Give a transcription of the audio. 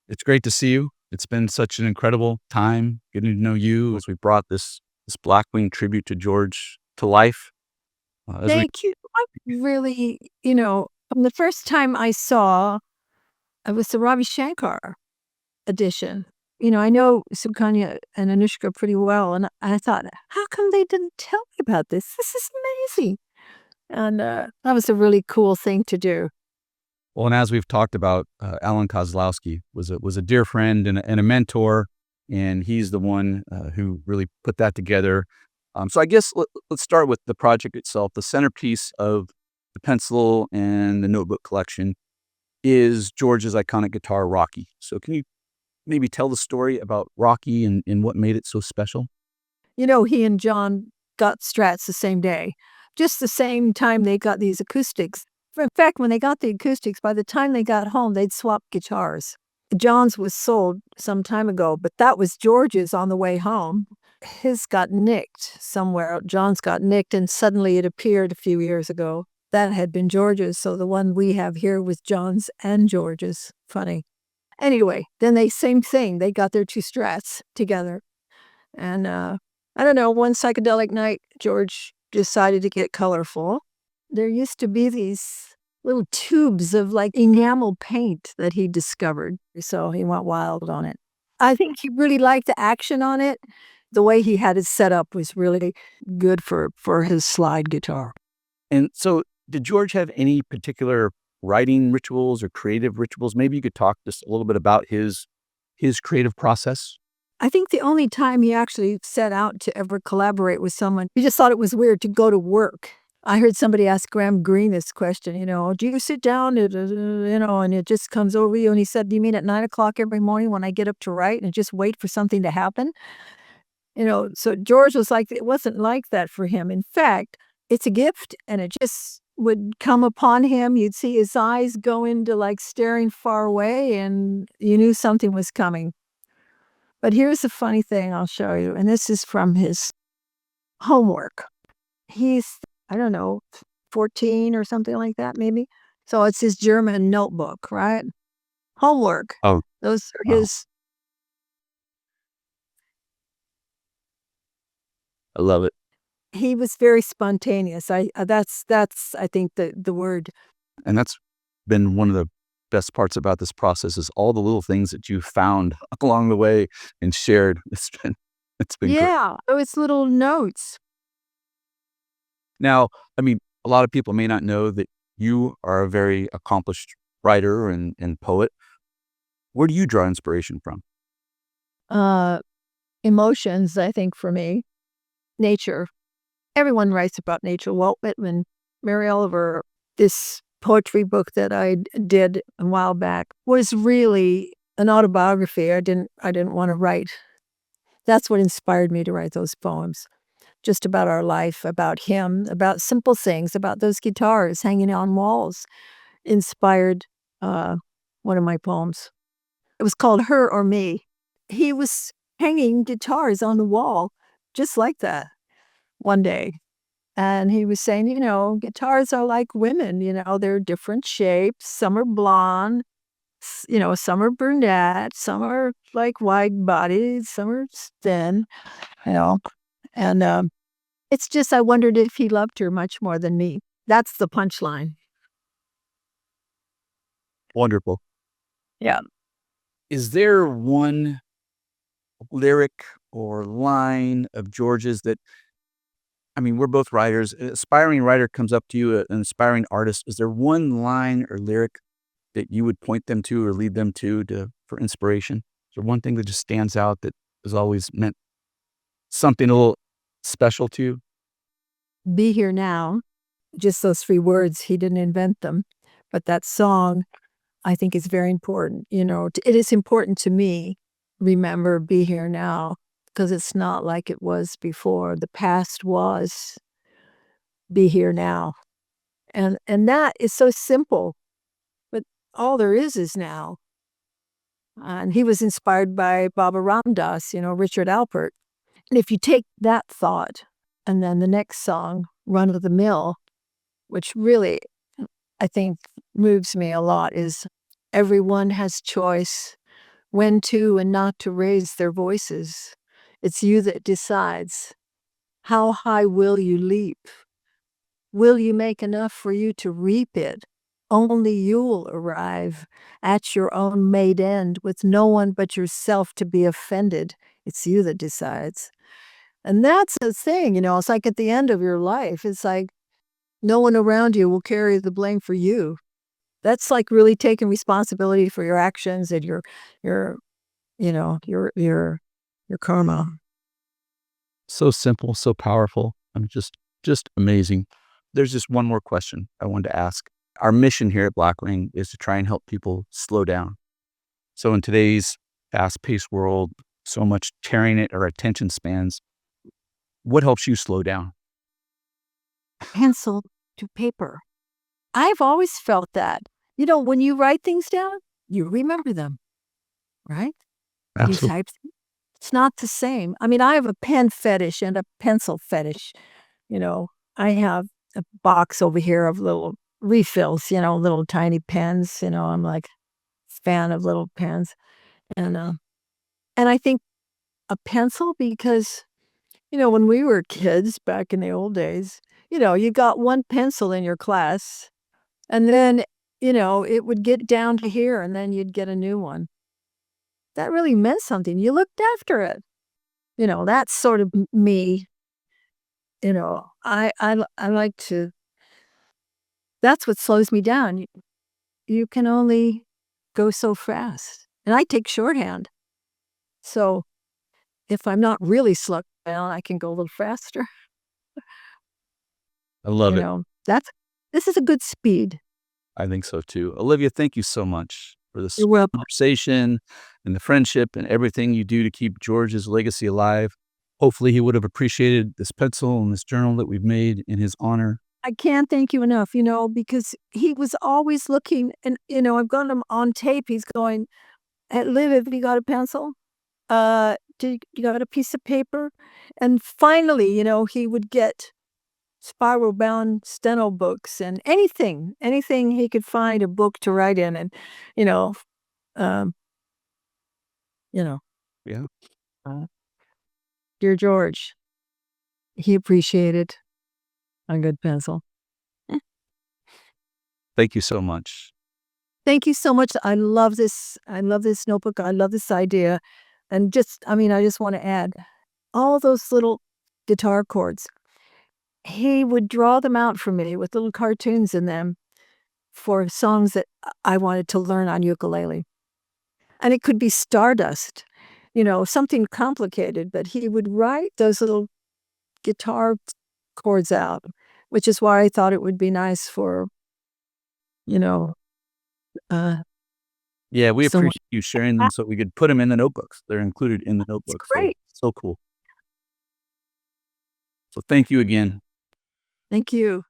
It's great to see you. It's been such an incredible time getting to know you as we brought this Blackwing tribute to George to life. As we Thank you. I really, from the first time I saw, it was the Ravi Shankar edition. I know Sukanya and Anushka pretty well, and I thought, how come they didn't tell me about this? This is amazing. And that was a really cool thing to do. Well, and as we've talked about, Alan Kozlowski was a dear friend and a mentor, and he's the one who really put that together. So I guess let's start with the project itself. The centerpiece of the pencil and the notebook collection is George's iconic guitar, Rocky. So can you maybe tell the story about Rocky and what made it so special? He and John got Strats the same day, just the same time they got these acoustics. In fact, when they got the acoustics, by the time they got home, they'd swapped guitars. John's was sold some time ago, but that was George's on the way home. His got nicked somewhere. John's got nicked, and suddenly it appeared a few years ago. That had been George's, so the one we have here was John's and George's. Funny. Anyway, then same thing. They got their two Strats together. And I don't know, one psychedelic night, George decided to get colorful. There used to be these little tubes of like enamel paint that he discovered. So he went wild on it. I think he really liked the action on it. The way he had it set up was really good for his slide guitar. And so, did George have any particular writing rituals or creative rituals? Maybe you could talk just a little bit about his creative process. I think the only time he actually set out to ever collaborate with someone, he just thought it was weird to go to work. I heard somebody ask Graham Greene this question, do you sit down, and it just comes over you? And he said, do you mean at 9 o'clock every morning when I get up to write and just wait for something to happen? So George was like, it wasn't like that for him. In fact, it's a gift, and it just would come upon him. You'd see his eyes go into like staring far away, and you knew something was coming. But here's the funny thing I'll show you, and this is from his homework. He's, I don't know, 14 or something like that, maybe. So it's his German notebook, right? Homework. Oh, Those are wow. his. I love it. He was very spontaneous. That's I think the word. And that's been one of the best parts about this process is all the little things that you found along the way and shared. It's been great. Yeah, oh, it's little notes. Now, I mean, a lot of people may not know that you are a very accomplished writer and poet. Where do you draw inspiration from? Emotions, I think, for me. Nature. Everyone writes about nature. Walt Whitman, Mary Oliver, this poetry book that I did a while back was really an autobiography. I didn't want to write. That's what inspired me to write those poems. Just about our life, about him, about simple things, about those guitars hanging on walls, inspired one of my poems. It was called Her or Me. He was hanging guitars on the wall just like that one day. And he was saying, guitars are like women, they're different shapes. Some are blonde, some are brunette, some are like wide bodied, some are thin, and it's just, I wondered if he loved her much more than me. That's the punchline. Wonderful. Yeah. Is there one lyric or line of George's that, I mean, we're both writers. An aspiring writer comes up to you, an inspiring artist. Is there one line or lyric that you would point them to or lead them to for inspiration? Is there one thing that just stands out that has always meant something a little special to you? Be here now. Just those 3 words. He didn't invent them. But that song, I think, is very important. It is important to me. Remember, be here now, because it's not like it was before. The past was. Be here now. And that is so simple. But all there is now. And he was inspired by Baba Ram Das, Richard Alpert. And if you take that thought, and then the next song, Run of the Mill, which really, I think, moves me a lot, is everyone has choice, when to and not to raise their voices. It's you that decides. How high will you leap? Will you make enough for you to reap it? Only you'll arrive at your own made end with no one but yourself to be offended. It's you that decides. And that's the thing, it's like at the end of your life, it's like no one around you will carry the blame for you. That's like really taking responsibility for your actions and your your karma. So simple, so powerful. I'm just amazing. There's just one more question I wanted to ask. Our mission here at Blackwing is to try and help people slow down. So in today's fast-paced world, so much tearing at our attention spans, what helps you slow down? Pencil to paper. I've always felt that. When you write things down, you remember them, right? You Absolutely. type. It's not the same. I mean, I have a pen fetish and a pencil fetish. I have a box over here of little refills, little tiny pens. I'm like a fan of little pens. And I think a pencil because, when we were kids back in the old days, you got one pencil in your class and then, it would get down to here and then you'd get a new one. That really meant something. You looked after it. That's sort of me. I like to, that's what slows me down. You can only go so fast. And I take shorthand. So if I'm not really slowed down, I can go a little faster. I love it. This is a good speed. I think so too. Olivia, thank you so much for this You're welcome. conversation and the friendship and everything you do to keep George's legacy alive. Hopefully he would have appreciated this pencil and this journal that we've made in his honor. I can't thank you enough, because he was always looking and, I've got him on tape. He's going, "Hey, Liv, have you got a pencil? You got a piece of paper?" And finally, he would get spiral bound steno books and anything he could find a book to write in. And, um, you know, Yeah. uh, dear George, he appreciated a good pencil. Thank you so much. Thank you so much. I love this. I love this notebook. I love this idea. And I just want to add all those little guitar chords. He would draw them out for me with little cartoons in them for songs that I wanted to learn on ukulele. And it could be Stardust, something complicated, but he would write those little guitar chords out, which is why I thought it would be nice for, uh, Yeah, we someone. appreciate you sharing them so we could put them in the notebooks. They're included in the It's notebook. So, great. so cool. So thank you again. Thank you.